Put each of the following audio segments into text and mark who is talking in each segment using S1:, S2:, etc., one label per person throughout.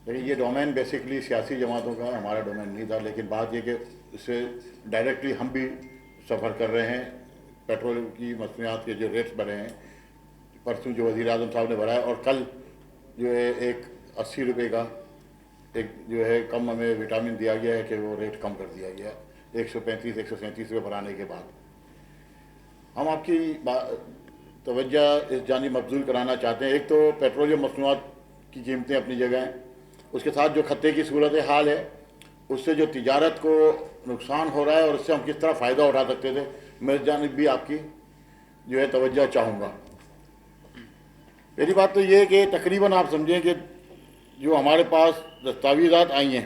S1: لیکن یہ domain basically سیاسی جماعتوں کا ہمارا ڈومین نہیں تھا، لیکن بات یہ کہ اس سے ڈائریکٹلی ہم بھی سفر کر رہے ہیں۔ پیٹرول کی مصنوعات کے جو ریٹس بڑھے ہیں، پرسوں جو وزیر اعظم صاحب نے بڑھایا، اور کل جو ہے ایک 80 روپے کا ایک جو ہے کم ہمیں وٹامن دیا گیا ہے کہ وہ ریٹ کم کر دیا گیا 135 137 روپے بڑھانے کے بعد۔ ہم آپ کی توجہ اس جانب مبذول کرانا چاہتے ہیں۔ ایک تو پیٹرولیم مصنوعات کی قیمتیں اپنی جگہ ہیں، اس کے ساتھ جو خطے کی صورت حال ہے، اس سے جو تجارت کو نقصان ہو رہا ہے اور اس سے ہم کس طرح فائدہ اٹھا سکتے تھے، میں اس جانب بھی آپ کی جو ہے توجہ چاہوں گا۔ پہلی بات تو یہ ہے کہ تقریباً آپ سمجھیں کہ جو ہمارے پاس دستاویزات آئی ہیں،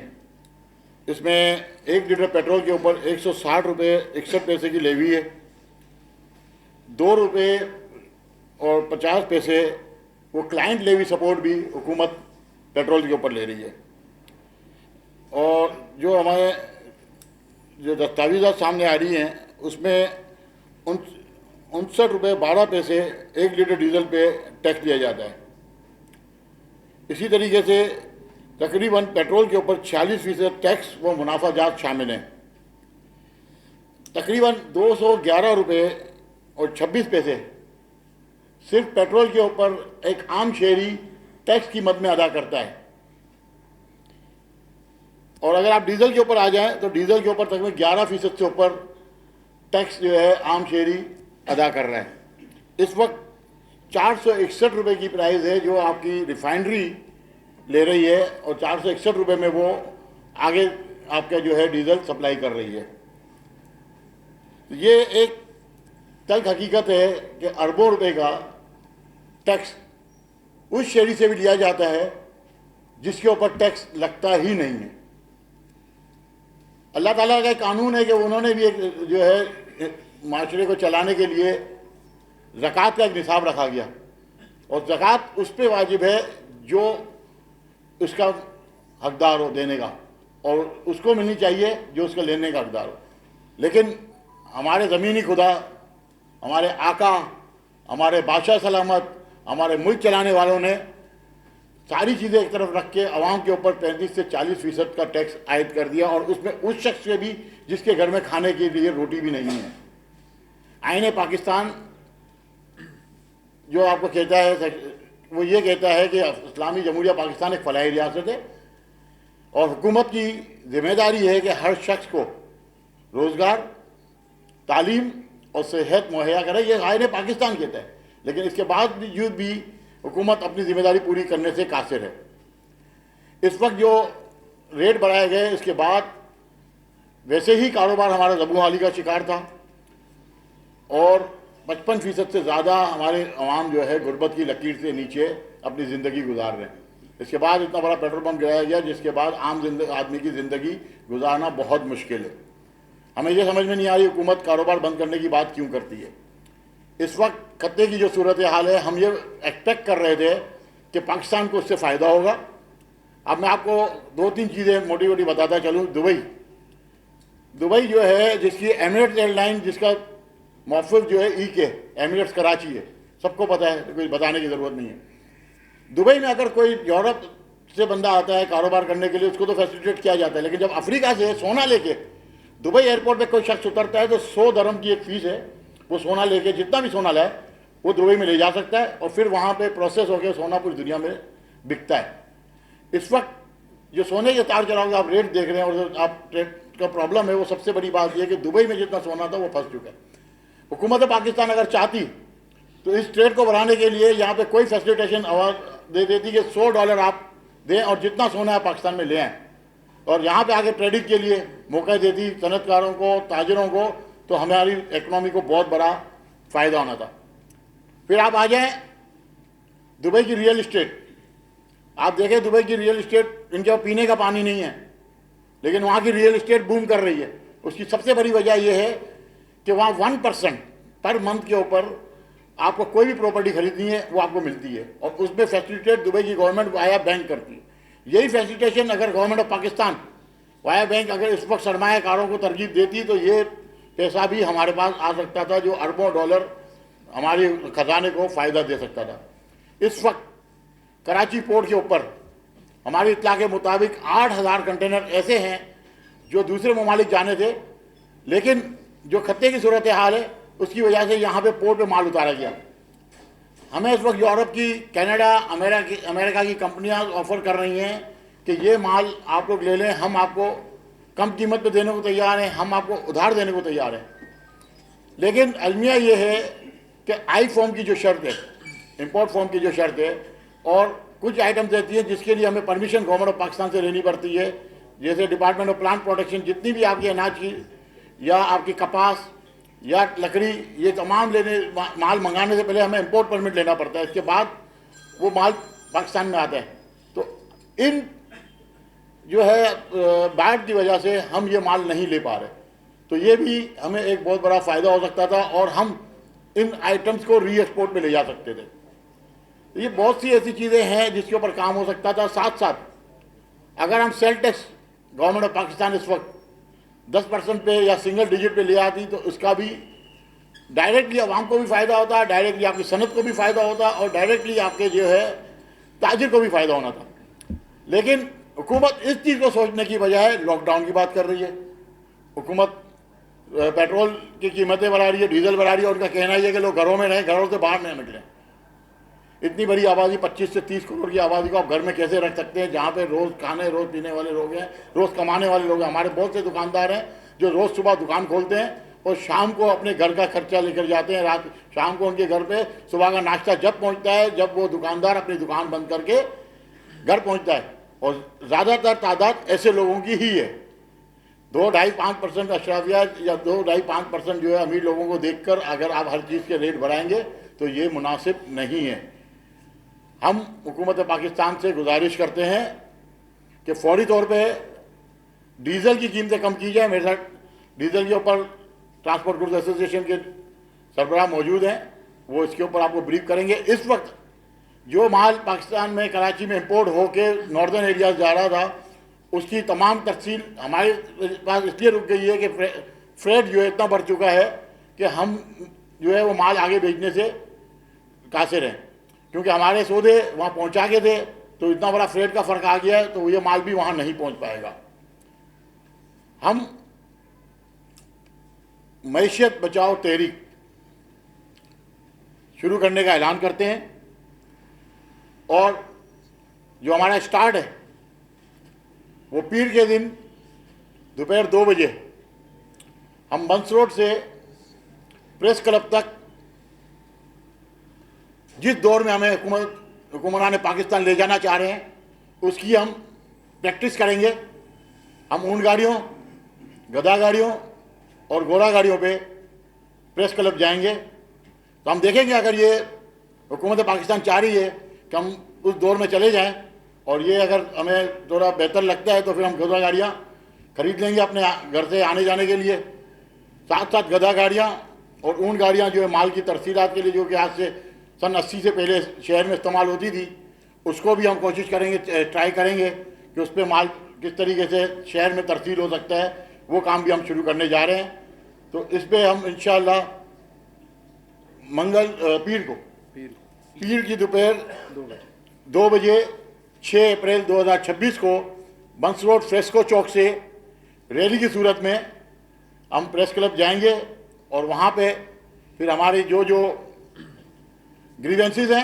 S1: اس میں 1 لیٹر پیٹرول کے اوپر 160 روپے 61 پیسے کی لیوی ہے، 2 روپے اور 50 پیسے وہ کلائنٹ لیوی سپورٹ بھی حکومت پیٹرول کے اوپر لے رہی ہے۔ اور جو ہمارے جو دستاویزات سامنے آ رہی ہیں، اس میں 59 روپے 12 پیسے 1 لیٹر ڈیزل پہ ٹیکس دیا جاتا ہے۔ اسی طریقے سے تقریباً پیٹرول کے اوپر 46% ٹیکس و منافع جات شامل ہیں۔ تقریباً 211 روپے اور 26 پیسے صرف پیٹرول کے اوپر ایک عام شہری ٹیکس کی مد میں ادا کرتا ہے، اور اگر آپ ڈیزل کے اوپر آ جائیں تو ڈیزل کے اوپر تقریباً 11% سے اوپر ٹیکس جو ہے عام شہری ادا کر رہا ہے۔ اس وقت 461 روپے کی پرائز ہے جو آپ کی ریفائنری لے رہی ہے، اور 461 روپے میں وہ آگے آپ کا جو ہے ڈیزل سپلائی کر رہی ہے۔ یہ ایک تلخ حقیقت ہے کہ اربوں روپے کا ٹیکس اس شہری سے بھی لیا جاتا ہے جس کے اوپر ٹیکس لگتا ہی نہیں ہے۔ اللہ تعالیٰ کا ایک قانون ہے کہ انہوں نے بھی ایک جو ہے معاشرے کو چلانے کے لیے زکوٰۃ کا ایک نصاب رکھا گیا، اور زکوٰۃ اس پہ واجب ہے جو اس کا حقدار ہو دینے کا، اور اس کو ملنی چاہیے جو اس کا لینے کا حقدار ہو۔ لیکن ہمارے زمینی خدا، ہمارے آقا، ہمارے بادشاہ سلامت، ہمارے ملک چلانے والوں نے ساری چیزیں ایک طرف رکھ کے عوام کے اوپر 35 سے 40% کا ٹیکس عائد کر دیا، اور اس میں اس شخص سے بھی جس کے گھر میں کھانے کے لیے روٹی بھی نہیں ہے۔ آئین پاکستان جو آپ کو کہتا ہے، وہ یہ کہتا ہے کہ اسلامی جمہوریہ پاکستان ایک فلاحی ریاست ہے، اور حکومت کی ذمہ داری ہے کہ ہر شخص کو روزگار، تعلیم اور صحت مہیا کرے۔ یہ آئین پاکستان کہتا ہے، لیکن اس کے باوجود بھی حکومت اپنی ذمہ داری پوری کرنے سے قاصر ہے۔ اس وقت جو ریٹ بڑھائے گئے، اس کے بعد ویسے ہی کاروبار ہمارا زبوں حالی کا شکار تھا، اور 55% سے زیادہ ہمارے عوام جو ہے غربت کی لکیر سے نیچے اپنی زندگی گزار رہے ہیں۔ اس کے بعد اتنا بڑا پیٹرول پمپ گرایا گیا، جس کے بعد عام آدمی کی زندگی گزارنا بہت مشکل ہے۔ ہمیں یہ سمجھ میں نہیں آ رہی حکومت کاروبار بند کرنے کی بات کیوں کرتی ہے۔ اس وقت خطے کی جو صورتحال ہے، ہم یہ ایکسپیکٹ کر رہے تھے کہ پاکستان کو اس سے فائدہ ہوگا۔ اب میں آپ کو 2-3 چیزیں موٹی موٹی بتاتا چلوں۔ دبئی جو ہے، جس کی ایمریٹس ایئر لائن، جس کا موفد جو ہے کے ایمریٹس کراچی ہے، سب کو پتہ ہے، کوئی بتانے کی ضرورت نہیں ہے۔ دبئی میں اگر کوئی یورپ سے بندہ آتا ہے کاروبار کرنے کے لیے، اس کو تو فیسیلیٹیٹ کیا جاتا ہے، لیکن جب افریقہ سے سونا لے کے دبئی ایئرپورٹ پہ کوئی شخص اترتا ہے تو 100 درہم کی ایک فیس ہے، وہ سونا لے کے جتنا بھی سونا لائے وہ دبئی میں لے جا سکتا ہے، اور پھر وہاں پہ پروسیس ہو کے سونا پوری دنیا میں بکتا ہے۔ اس وقت جو سونے کے تار چلاؤ گے، آپ ریٹ دیکھ رہے ہیں، اور آپ ریٹ کا پرابلم ہے، وہ سب سے بڑی بات یہ ہے کہ دبئی میں جتنا سونا تھا وہ پھنس چکا ہے۔ حکومت پاکستان اگر چاہتی تو اس ٹریڈ کو بڑھانے کے لیے یہاں پہ کوئی فیسیلیٹیشن دے دیتی کہ $100 آپ دیں اور جتنا سونا ہے پاکستان میں لے آئیں، اور یہاں پہ آگے ٹریڈنگ کے لیے موقع دیتی صنعت کاروں کو، تاجروں کو، تو ہماری اکنامی کو بہت بڑا فائدہ ہونا تھا۔ پھر آپ آ جائیں دبئی کی ریئل اسٹیٹ، آپ دیکھیں دبئی کی ریئل اسٹیٹ، ان کے پینے کا پانی نہیں ہے، لیکن وہاں کی ریئل اسٹیٹ بوم کر رہی ہے۔ اس کی سب سے بڑی وجہ یہ ہے کہ وہاں 1% پر منتھ کے اوپر آپ کو کوئی بھی پراپرٹی خریدنی ہے وہ آپ کو ملتی ہے، اور اس میں فیسیلیٹیٹ دبئی کی گورنمنٹ وایا بینک کرتی ہے۔ یہی فیسیلیٹیشن اگر گورنمنٹ آف پاکستان وایا بینک اگر اس وقت سرمایہ کاروں کو ترغیب دیتی تو یہ پیسہ بھی ہمارے پاس آ سکتا تھا، جو اربوں ڈالر ہمارے خزانے کو فائدہ دے سکتا تھا۔ اس وقت کراچی پورٹ کے اوپر ہماری اطلاع کے مطابق 8,000 کنٹینر ایسے ہیں جو دوسرے ممالک جانے تھے، لیکن جو خطے کی صورتحال ہے اس کی وجہ سے یہاں پہ پورٹ پہ مال اتارا گیا۔ ہمیں اس وقت یورپ کی، کینیڈا، امریکہ کی کمپنیاں آفر کر رہی ہیں کہ یہ مال آپ لوگ لے لیں، ہم آپ کو کم قیمت پہ دینے کو تیار ہیں، ہم آپ کو ادھار دینے کو تیار ہیں۔ لیکن المیہ یہ ہے کہ آئی فارم کی جو شرط ہے، امپورٹ فارم کی جو شرط ہے، اور کچھ آئٹمز رہتی ہیں جس کے لیے ہمیں پرمیشن گورنمنٹ آف پاکستان سے لینی پڑتی ہے، جیسے ڈپارٹمنٹ آف پلانٹ پروٹیکشن، جتنی بھی آپ کی اناج کی یا آپ کی کپاس یا لکڑی، یہ تمام مال منگانے سے پہلے ہمیں امپورٹ پرمٹ لینا پڑتا ہے، اس کے بعد وہ مال پاکستان میں آتا ہے۔ تو ان جو ہے بیڈ کی وجہ سے ہم یہ مال نہیں لے پا رہے، تو یہ بھی ہمیں ایک بہت بڑا فائدہ ہو سکتا تھا اور ہم ان آئٹمز کو ری ایکسپورٹ میں لے جا سکتے تھے۔ یہ بہت سی ایسی چیزیں ہیں جس کے اوپر کام ہو سکتا تھا۔ ساتھ ساتھ اگر ہم sales tax government of Pakistan اس وقت 10% پہ یا سنگل ڈیجٹ پہ لے آتی تو اس کا بھی ڈائریکٹلی عوام کو بھی فائدہ ہوتا، ڈائریکٹلی آپ کی صنعت کو بھی فائدہ ہوتا، اور ڈائریکٹلی آپ کے جو ہے تاجر کو بھی فائدہ ہونا تھا۔ لیکن حکومت اس چیز کو سوچنے کی بجائے لاک ڈاؤن کی بات کر رہی ہے۔ حکومت پیٹرول کی قیمتیں بڑھا رہی ہے، ڈیزل بڑھا رہی ہے، اور ان کا کہنا یہ ہے کہ لوگ گھروں میں رہیں، گھروں سے باہر نہ نکلیں۔ اتنی بڑی آبادی، 25 سے 30 کروڑ کی آبادی کو آپ گھر میں کیسے رکھ سکتے ہیں، جہاں پہ روز کھانے، روز پینے والے لوگ ہیں، روز کمانے والے لوگ ہیں۔ ہمارے بہت سے دکاندار ہیں جو روز صبح دکان کھولتے ہیں اور شام کو اپنے گھر کا خرچہ لے کر جاتے ہیں، شام کو ان کے گھر پہ صبح کا ناشتہ جب پہنچتا ہے جب وہ دکاندار اپنی دکان بند کر کے گھر پہنچتا ہے، اور زیادہ تر تعداد ایسے لوگوں کی ہی ہے۔ 2-2.5-5% اشرافیہ یا 2-2.5-5% جو ہے امیر لوگوں کو دیکھ کر اگر آپ ہر چیز کے ریٹ بڑھائیں گے تو یہ مناسب نہیں ہے۔ ہم حکومت پاکستان سے گزارش کرتے ہیں کہ فوری طور پہ ڈیزل کی قیمتیں کم کی جائیں۔ میرے ساتھ ڈیزل کے اوپر ٹرانسپورٹ گڈز ایسوسی ایشن کے سربراہ موجود ہیں، وہ اس کے اوپر آپ کو بریف کریں گے۔ اس وقت جو مال پاکستان میں کراچی میں امپورٹ ہو کے ناردرن ایریاز جا رہا تھا، اس کی تمام تفصیل ہمارے پاس اس لیے رک گئی ہے کہ فریٹ جو ہے اتنا بڑھ چکا ہے کہ ہم جو ہے وہ مال آگے بھیجنے سے قاصر ہیں، کیونکہ ہمارے سودے وہاں پہنچا کے تھے، تو اتنا بڑا فریٹ کا فرق آ گیا ہے، تو یہ مال بھی وہاں نہیں پہنچ پائے گا۔ ہم معیشت بچاؤ تحریک شروع کرنے کا اعلان کرتے ہیں، اور جو ہمارا اسٹارٹ ہے وہ پیر کے دن دوپہر 2 بجے ہم بنس روڈ سے پریس کلب تک جس دور میں ہمیں حکمران پاکستان لے جانا چاہ رہے ہیں اس کی ہم پریکٹس کریں گے۔ ہم اونٹ گاڑیوں، گدھا گاڑیوں اور گھوڑا گاڑیوں پہ پریس کلب جائیں گے، تو ہم دیکھیں گے اگر یہ حکومت پاکستان چاہ رہی ہے کہ ہم اس دور میں چلے جائیں، اور یہ اگر ہمیں تھوڑا بہتر لگتا ہے تو پھر ہم گھوڑا گاڑیاں خرید لیں گے اپنے گھر سے آنے جانے کے لیے۔ ساتھ ساتھ گدھا گاڑیاں اور اونٹ گاڑیاں جو ہے مال کی ترسیلات کے لیے، جو کہ آج سے سن 80 سے پہلے شہر میں استعمال ہوتی تھی، اس کو بھی ہم کوشش کریں گے، ٹرائی کریں گے کہ اس پہ مال کس طریقے سے شہر میں ترسیل ہو سکتا ہے، وہ کام بھی ہم شروع کرنے جا رہے ہیں۔ تو اس پہ ہم انشاءاللہ پیر کی دوپہر 2 بجے 6 اپریل 2026 کو بنس روڈ فریسکو چوک سے ریلی کی صورت میں ہم پریس کلب جائیں گے، اور وہاں پہ پھر ہماری جو گریوینسز ہیں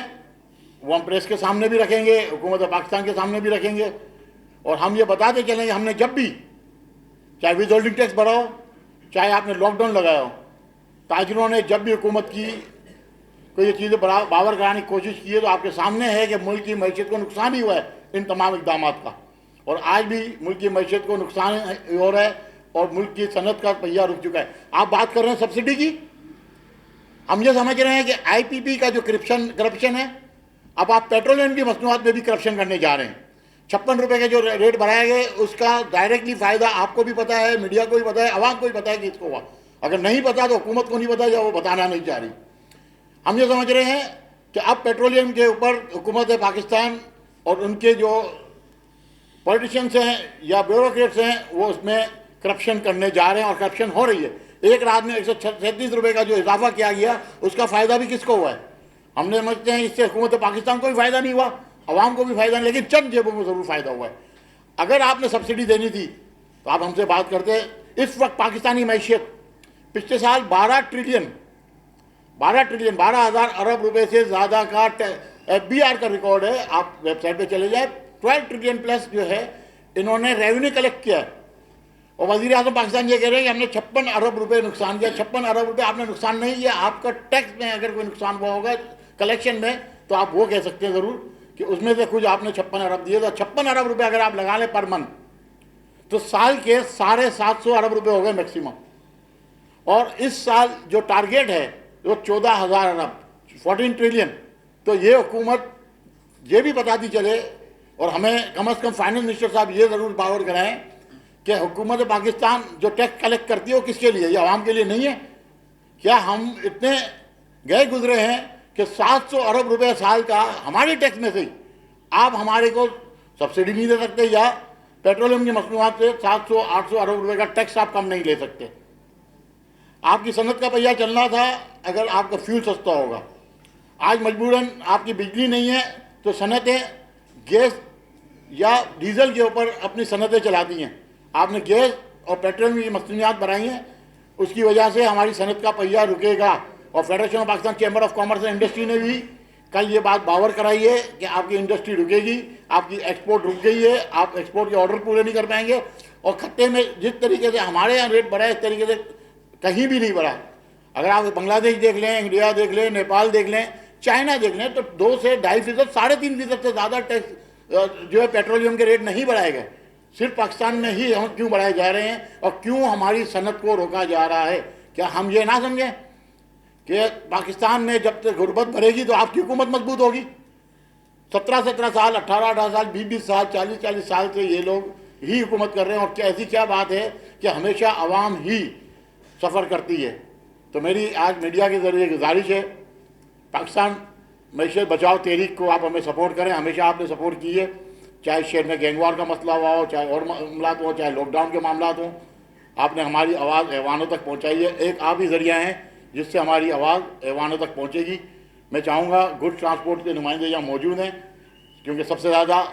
S1: وہ ہم پریس کے سامنے بھی رکھیں گے، حکومت پاکستان کے سامنے بھی رکھیں گے، اور ہم یہ بتاتے چلیں گے ہم نے جب بھی، چاہے ود ہولڈنگ ٹیکس بڑھا ہو، چاہے آپ نے لاک ڈاؤن لگایا ہو، تاجروں نے جب بھی حکومت کی کوئی یہ چیزیں باور کرانے کی کوشش کی ہے، تو آپ کے سامنے ہے کہ ملک کی معیشت کو نقصان ہی ہوا ہے ان تمام اقدامات کا، اور آج بھی ملک کی معیشت کو نقصان ہو رہا ہے اور ملک کی صنعت کا پہیہ رک چکا ہے۔ آپ بات کر رہے ہیں سبسڈی کی، ہم یہ سمجھ رہے ہیں کہ آئی پی پی کا جو کرپشن ہے، اب آپ پیٹرولیم کی مصنوعات میں بھی کرپشن کرنے جا رہے ہیں۔ 56 روپے کے جو ریٹ بڑھائے گئے اس کا ڈائریکٹلی فائدہ آپ کو بھی پتہ ہے، میڈیا کو بھی پتہ ہے، عوام کو بھی پتہ ہے کہ اس کو ہوا۔ اگر نہیں پتہ تو حکومت کو نہیں پتہ یا وہ بتانا نہیں چاہ رہی۔ ہم یہ سمجھ رہے ہیں کہ اب پیٹرولیم کے اوپر حکومت پاکستان اور ان کے جو پولیٹیشینس ہیں یا بیوروکریٹس ہیں وہ اس میں کرپشن کرنے جا رہے ہیں، اور کرپشن ہو رہی ہے۔ ایک رات میں 137 روپے کا جو اضافہ کیا گیا اس کا فائدہ بھی کس کو ہوا ہے؟ ہم نے سمجھتے ہیں اس سے حکومت پاکستان کو بھی فائدہ نہیں ہوا، عوام کو بھی فائدہ نہیں, لیکن چند جیبوں میں ضرور فائدہ ہوا ہے. اگر آپ نے سبسڈی دینی تھی تو آپ ہم سے بات کرتے. اس وقت پاکستانی معیشت پچھلے سال 12,000 ارب روپے سے زیادہ کا FBR کا ریکارڈ ہے. آپ ویب سائٹ پہ چلے جائیں, 12 ٹریلین پلس جو ہے انہوں نے ریونیو کلیکٹ کیا ہے. اور وزیر اعظم پاکستان یہ کہہ رہے ہیں کہ ہم نے 56 ارب روپے نقصان کیا. 56 ارب روپے آپ نے نقصان نہیں کیا, آپ کا ٹیکس میں اگر کوئی نقصان ہوا ہوگا کلیکشن میں تو آپ وہ کہہ سکتے ہیں ضرور کہ اس میں سے کچھ آپ نے 56 ارب دیے. تو 56 ارب روپے اگر آپ لگا لیں پر منتھ تو سال کے 750 ارب روپے ہو گئے میکسیمم. اور اس سال جو ٹارگیٹ ہے وہ 14,000 ارب, 14 ٹریلین. تو یہ حکومت یہ بھی بتاتی چلے, اور ہمیں کم از کم فائنانس منسٹر صاحب یہ ضرور باور کرائیں کہ حکومت پاکستان جو ٹیکس کلیکٹ کرتی ہے وہ کس کے لیے, یہ عوام کے لیے نہیں ہے. کیا ہم اتنے گئے گزرے ہیں کہ 700 ارب روپے سال کا ہمارے ٹیکس میں سے ہی آپ ہمارے کو سبسڈی نہیں دے سکتے, یا پیٹرولیم کی مصنوعات سے 700-800 ارب روپے کا ٹیکس آپ کم نہیں لے سکتے. آپ کی صنعت کا پہیہ چلنا تھا اگر آپ کا فیول سستا ہوگا. آج مجبوراً آپ کی بجلی نہیں ہے تو صنعتیں گیس یا ڈیزل کے اوپر اپنی صنعتیں چلاتی ہیں. آپ نے گیس اور پیٹرولیم کی مصنوعات بنائی ہیں, اس کی وجہ سے ہماری صنعت کا پہیہ رکے گا. اور federation of Pakistan chamber of commerce and industry نے بھی کل یہ بات باور کرائی ہے کہ آپ کی انڈسٹری رکے گی, آپ کی ایکسپورٹ رک گئی ہے, آپ ایکسپورٹ کے آرڈر پورے نہیں کر پائیں گے. اور خطے میں جس طریقے سے ہمارے یہاں ریٹ بڑھا ہے اس طریقے سے کہیں بھی نہیں بڑھا. اگر آپ بنگلہ دیش دیکھ لیں, انڈیا دیکھ لیں, نیپال دیکھ لیں, چائنا دیکھ لیں, تو 2 سے 2.5%, 3.5% سے زیادہ ٹیکس جو ہے پیٹرولیم کے ریٹ نہیں بڑھائے گئے. صرف پاکستان میں ہی ہم کیوں بڑھائے جا رہے ہیں اور کیوں ہماری صنعت کو روکا جا رہا ہے؟ کیا ہم یہ نہ سمجھیں کہ پاکستان میں جب تک غربت بڑھے گی تو آپ کی حکومت مضبوط ہوگی؟ 17 سال, 18 سال, 20 سال, 40 سال سے یہ لوگ ہی حکومت کر رہے ہیں, اور ایسی کیا بات ہے کہ ہمیشہ عوام ہی سفر کرتی ہے؟ تو میری آج میڈیا کے ذریعے گزارش ہے, پاکستان معیشت بچاؤ تحریک کو آپ ہمیں سپورٹ کریں. ہمیشہ آپ نے سپورٹ کی ہے, چاہے شہر میں گینگ وار کا مسئلہ ہوا ہو, چاہے اور معاملات ہوں, چاہے لاک ڈاؤن کے معاملات ہوں. آپ نے ہماری آواز ایوانوں تک پہنچائی ہے. ایک آپ ہی ذریعہ ہیں جس سے ہماری آواز ایوانوں تک پہنچے گی. میں چاہوں گا گڈ ٹرانسپورٹ کے نمائندے یہاں موجود ہیں, کیونکہ سب سے زیادہ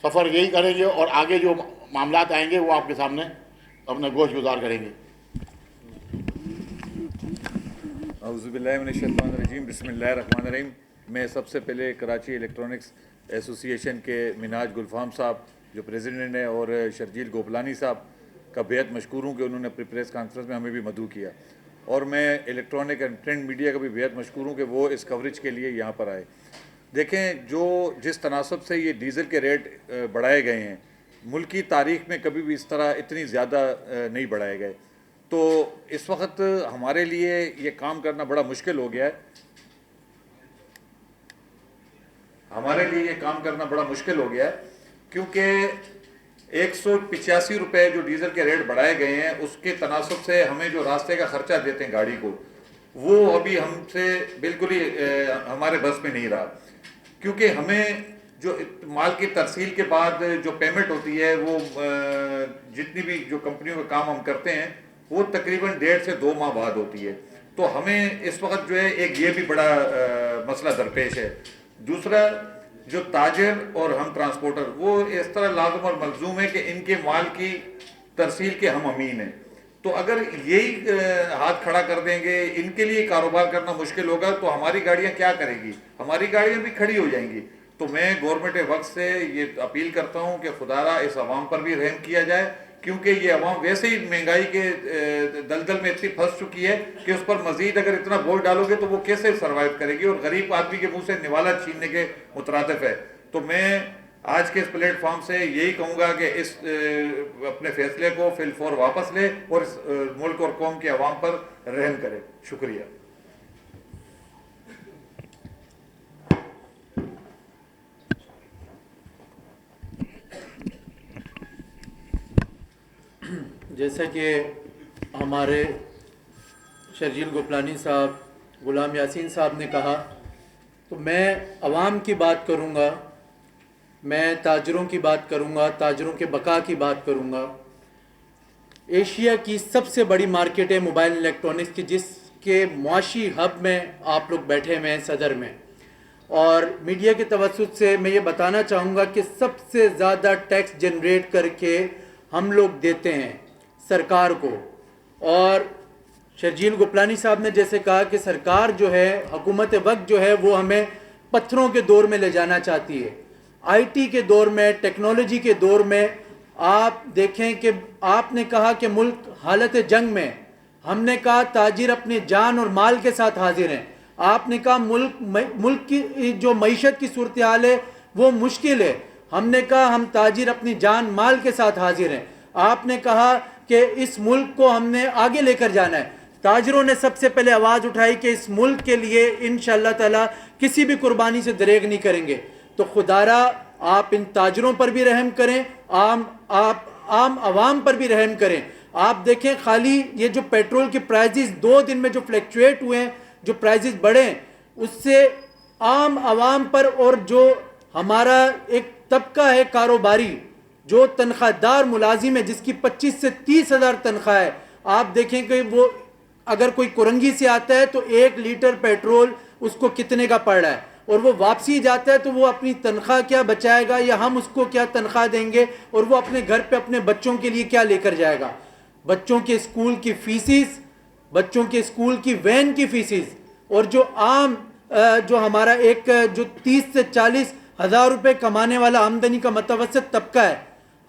S1: سفر یہی کریں گے, اور آگے جو معاملات آئیں گے وہ آپ کے سامنے اپنا گوشت گزار کریں گے.
S2: اعوذ باللہ من الشیطان الرجیم, بسم اللہ الرحمن الرحیم. میں سب سے پہلے کراچی الیکٹرانکس ایسوسی ایشن کے مناج گلفام صاحب جو پریزیڈنٹ ہیں, اور شرجیل گوپلانی صاحب کا بہت مشکور ہوں کہ انہوں نے اپنی پریس کانفرنس میں ہمیں بھی مدعو کیا. اور میں الیکٹرانک اینڈ پرنٹ میڈیا کا بھی بہت مشکور ہوں کہ وہ اس کوریج کے لیے یہاں پر آئے. دیکھیں, جس تناسب سے یہ ڈیزل کے ریٹ بڑھائے گئے ہیں, ملک کی تاریخ میں کبھی بھی اس طرح اتنی زیادہ نہیں بڑھائے گئے. تو اس وقت ہمارے لیے یہ کام کرنا بڑا مشکل ہو گیا ہے. کیونکہ 185 روپے جو ڈیزل کے ریٹ بڑھائے گئے ہیں, اس کے تناسب سے ہمیں جو راستے کا خرچہ دیتے ہیں گاڑی کو, وہ ابھی ہم سے بالکل ہی ہمارے بس میں نہیں رہا. کیونکہ ہمیں جو مال کی ترسیل کے بعد جو پیمنٹ ہوتی ہے, وہ جتنی بھی جو کمپنیوں کا کام ہم کرتے ہیں وہ تقریباً 1.5 سے 2 ماہ بعد ہوتی ہے. تو ہمیں اس وقت جو ہے ایک یہ بھی بڑا مسئلہ درپیش ہے. دوسرا, جو تاجر اور ہم ٹرانسپورٹر, وہ اس طرح لازم اور ملزوم ہے کہ ان کے مال کی ترسیل کے ہم امین ہیں. تو اگر یہی ہاتھ کھڑا کر دیں گے, ان کے لیے کاروبار کرنا مشکل ہوگا, تو ہماری گاڑیاں کیا کریں گی؟ ہماری گاڑیاں بھی کھڑی ہو جائیں گی. تو میں گورنمنٹ وقت سے یہ اپیل کرتا ہوں کہ خدارا اس عوام پر بھی رحم کیا جائے, کیونکہ یہ عوام ویسے ہی مہنگائی کے دلدل میں اتنی پھنس چکی ہے کہ اس پر مزید اگر اتنا بوجھ ڈالو گے تو وہ کیسے سروائیو کرے گی, اور غریب آدمی کے منہ سے نوالا چھیننے کے مترادف ہے. تو میں آج کے اس پلیٹ فارم سے یہی کہوں گا کہ اس اپنے فیصلے کو فی الفور واپس لے اور اس ملک اور قوم کے عوام پر رحم کرے. شکریہ.
S3: جیسا کہ ہمارے شرجیل گوپلانی صاحب, غلام یاسین صاحب نے کہا, تو میں عوام کی بات کروں گا, میں تاجروں کی بات کروں گا, تاجروں کے بقا کی بات کروں گا. ایشیا کی سب سے بڑی مارکیٹ ہے موبائل الیکٹرانکس کی, جس کے معاشی ہب میں آپ لوگ بیٹھے ہوئے ہیں, صدر میں. اور میڈیا کے توسط سے میں یہ بتانا چاہوں گا کہ سب سے زیادہ ٹیکس جنریٹ کر کے ہم لوگ دیتے ہیں سرکار کو. اور شرجیل گوپلانی صاحب نے جیسے کہا کہ سرکار جو ہے, حکومت وقت جو ہے وہ ہمیں پتھروں کے دور میں لے جانا چاہتی ہے. آئی ٹی کے دور میں, ٹیکنالوجی کے دور میں آپ دیکھیں کہ آپ نے کہا کہ ملک حالت جنگ میں, ہم نے کہا تاجر اپنی جان اور مال کے ساتھ حاضر ہیں. آپ نے کہا ملک کی جو معیشت کی صورتحال ہے وہ مشکل ہے, ہم نے کہا ہم تاجر اپنی جان مال کے ساتھ حاضر ہیں. آپ نے کہا کہ اس ملک کو ہم نے آگے لے کر جانا ہے. تاجروں نے سب سے پہلے آواز اٹھائی کہ اس ملک کے لیے انشاءاللہ تعالی کسی بھی قربانی سے دریغ نہیں کریں گے. تو خدارا آپ ان تاجروں پر بھی رحم کریں, عام عوام پر بھی رحم کریں. آپ دیکھیں خالی یہ جو پیٹرول کے پرائزز 2 دن میں جو فلیکچویٹ ہوئے ہیں, جو پرائزز بڑھے ہیں, اس سے عام عوام پر اور جو ہمارا ایک طبقہ ہے کاروباری, جو تنخواہ دار ملازم ہے جس کی 25 سے 30 ہزار تنخواہ ہے, آپ دیکھیں کہ وہ اگر کوئی کرنگی سے آتا ہے تو 1 لیٹر پیٹرول اس کو کتنے کا پڑ رہا ہے, اور وہ واپسی جاتا ہے تو وہ اپنی تنخواہ کیا بچائے گا, یا ہم اس کو کیا تنخواہ دیں گے, اور وہ اپنے گھر پہ اپنے بچوں کے لیے کیا لے کر جائے گا. بچوں کے اسکول کی فیسز, بچوں کے اسکول کی وین کی فیسز, اور جو عام جو ہمارا ایک جو 30 سے 40 ہزار روپے کمانے والا آمدنی کا متوسط طبقہ ہے,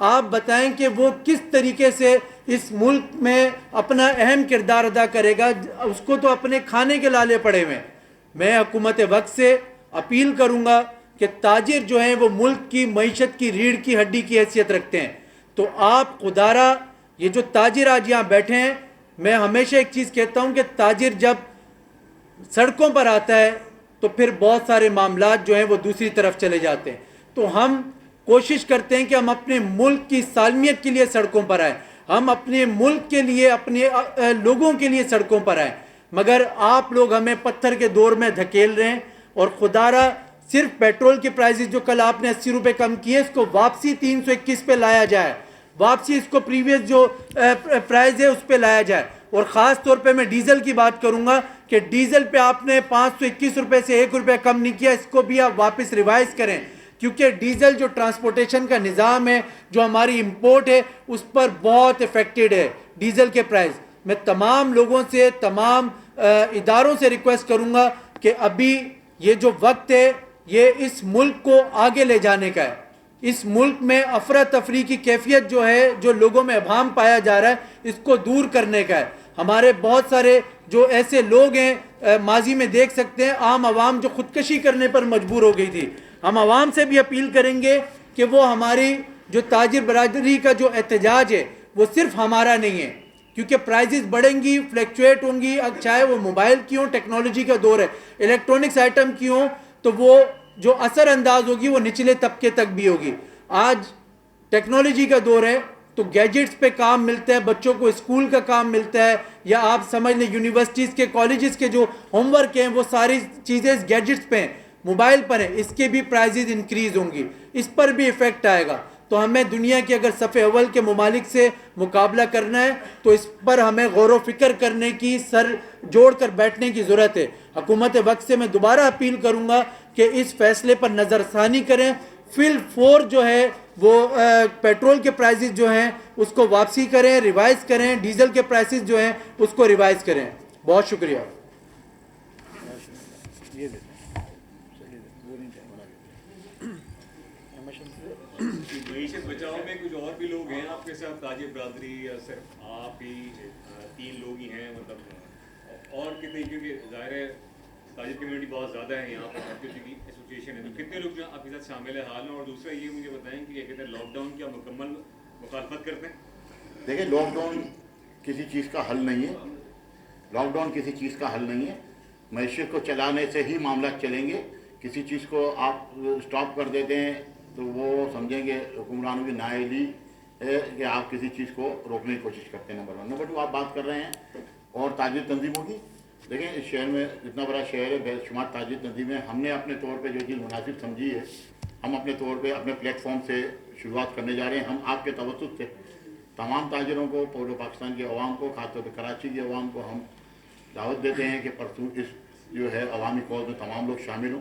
S3: آپ بتائیں کہ وہ کس طریقے سے اس ملک میں اپنا اہم کردار ادا کرے گا. اس کو تو اپنے کھانے کے لالے پڑے ہوئے. میں حکومت وقت سے اپیل کروں گا کہ تاجر جو ہیں وہ ملک کی معیشت کی ریڑھ کی ہڈی کی حیثیت رکھتے ہیں. تو آپ خدارا یہ جو تاجر آج یہاں بیٹھے ہیں, میں ہمیشہ ایک چیز کہتا ہوں کہ تاجر جب سڑکوں پر آتا ہے تو پھر بہت سارے معاملات جو ہیں وہ دوسری طرف چلے جاتے ہیں. تو ہم کوشش کرتے ہیں کہ ہم اپنے ملک کی سالمیت کے لیے سڑکوں پر آئیں, ہم اپنے ملک کے لیے, اپنے لوگوں کے لیے سڑکوں پر آئیں, مگر آپ لوگ ہمیں پتھر کے دور میں دھکیل رہے ہیں. اور خدارا صرف پیٹرول کے پرائزز جو کل آپ نے 80 روپے کم کیے, اس کو واپسی 321 پہ لایا جائے, واپسی اس کو پریویس جو پرائز ہے اس پہ لایا جائے. اور خاص طور پہ میں ڈیزل کی بات کروں گا کہ ڈیزل پہ آپ نے 521 روپے سے 1 روپے کم نہیں کیا, اس کو بھی آپ واپس ریوائز کریں, کیونکہ ڈیزل جو ٹرانسپورٹیشن کا نظام ہے, جو ہماری امپورٹ ہے, اس پر بہت افیکٹڈ ہے ڈیزل کے پرائز. میں تمام لوگوں سے, تمام اداروں سے ریکویسٹ کروں گا کہ ابھی یہ جو وقت ہے یہ اس ملک کو آگے لے جانے کا ہے. اس ملک میں افراتفری کی کیفیت جو ہے, جو لوگوں میں ابہام پایا جا رہا ہے, اس کو دور کرنے کا ہے. ہمارے بہت سارے جو ایسے لوگ ہیں, ماضی میں دیکھ سکتے ہیں عام عوام جو خودکشی کرنے پر مجبور ہو گئی تھی. ہم عوام سے بھی اپیل کریں گے کہ وہ ہماری جو تاجر برادری کا جو احتجاج ہے وہ صرف ہمارا نہیں ہے, کیونکہ پرائزز بڑھیں گی, فلیکچویٹ ہوں گی, اب چاہے وہ موبائل کی ہوں, ٹیکنالوجی کا دور ہے, الیکٹرانکس آئٹم کی ہوں, تو وہ جو اثر انداز ہوگی وہ نچلے طبقے تک بھی ہوگی. آج ٹیکنالوجی کا دور ہے تو گیجٹس پہ کام ملتا ہے, بچوں کو اسکول کا کام ملتا ہے, یا آپ سمجھ لیں یونیورسٹیز کے, کالجز کے جو ہوم ورک ہیں وہ ساری چیزیں گیجٹس پہ ہیں, موبائل پر ہیں, اس کے بھی پرائزز انکریز ہوں گی, اس پر بھی ایفیکٹ آئے گا. تو ہمیں دنیا کے اگر صف اول کے ممالک سے مقابلہ کرنا ہے تو اس پر ہمیں غور و فکر کرنے کی, سر جوڑ کر بیٹھنے کی ضرورت ہے. حکومت وقت سے میں دوبارہ اپیل کروں گا کہ اس فیصلے پر نظر ثانی کریں, فی الفور جو ہے وہ پیٹرول کے پرائزز جو ہیں اس کو واپسی کریں, ریوائز کریں, ڈیزل کے پرائسز جو ہیں اس کو ریوائز کریں. بہت شکریہ.
S4: معیشت بچاؤ میں کچھ اور بھی لوگ ہیں آپ کے ساتھ, تاجر برادری, یا صرف آپ ہی 3 لوگ ہی ہیں, مطلب اور کتنے, کیونکہ ظاہر ہے تاجر کمیونٹی بہت زیادہ ہے یہاں پر, ایسوسیشن ہے, تو کتنے لوگ جو آپ کے ساتھ شامل حال ہیں؟ اور دوسرا یہ مجھے بتائیں کہ یہ کہتے ہیں لاک ڈاؤن کی آپ مکمل مخالفت کرتے ہیں؟
S1: دیکھیں لاک ڈاؤن کسی چیز کا حل نہیں ہے, لاک ڈاؤن کسی چیز کا حل نہیں ہے. معیشت کو چلانے سے ہی معاملات چلیں گے. کسی چیز کو آپ اسٹاپ کر دیتے ہیں تو وہ سمجھیں گے حکمرانوں کی نااہلی ہے کہ آپ کسی چیز کو روکنے کی کوشش کرتے ہیں. نمبر 1. نمبر 2 آپ بات کر رہے ہیں اور تاجر تنظیموں کی. دیکھیں اس شہر میں اتنا بڑا شہر ہے, بے شمار تاجر تنظیمیں, ہم نے اپنے طور پہ جو چیز مناسب سمجھی ہے ہم اپنے طور پہ اپنے پلیٹ فارم سے شروعات کرنے جا رہے ہیں. ہم آپ کے توسط سے تمام تاجروں کو, پورے پاکستان کے عوام کو, خاص طور پہ کراچی کے عوام کو ہم دعوت دیتے ہیں کہ پرسوں اس جو ہے عوامی کال میں تمام لوگ شامل ہوں.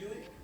S5: UAE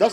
S1: 10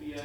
S6: PIA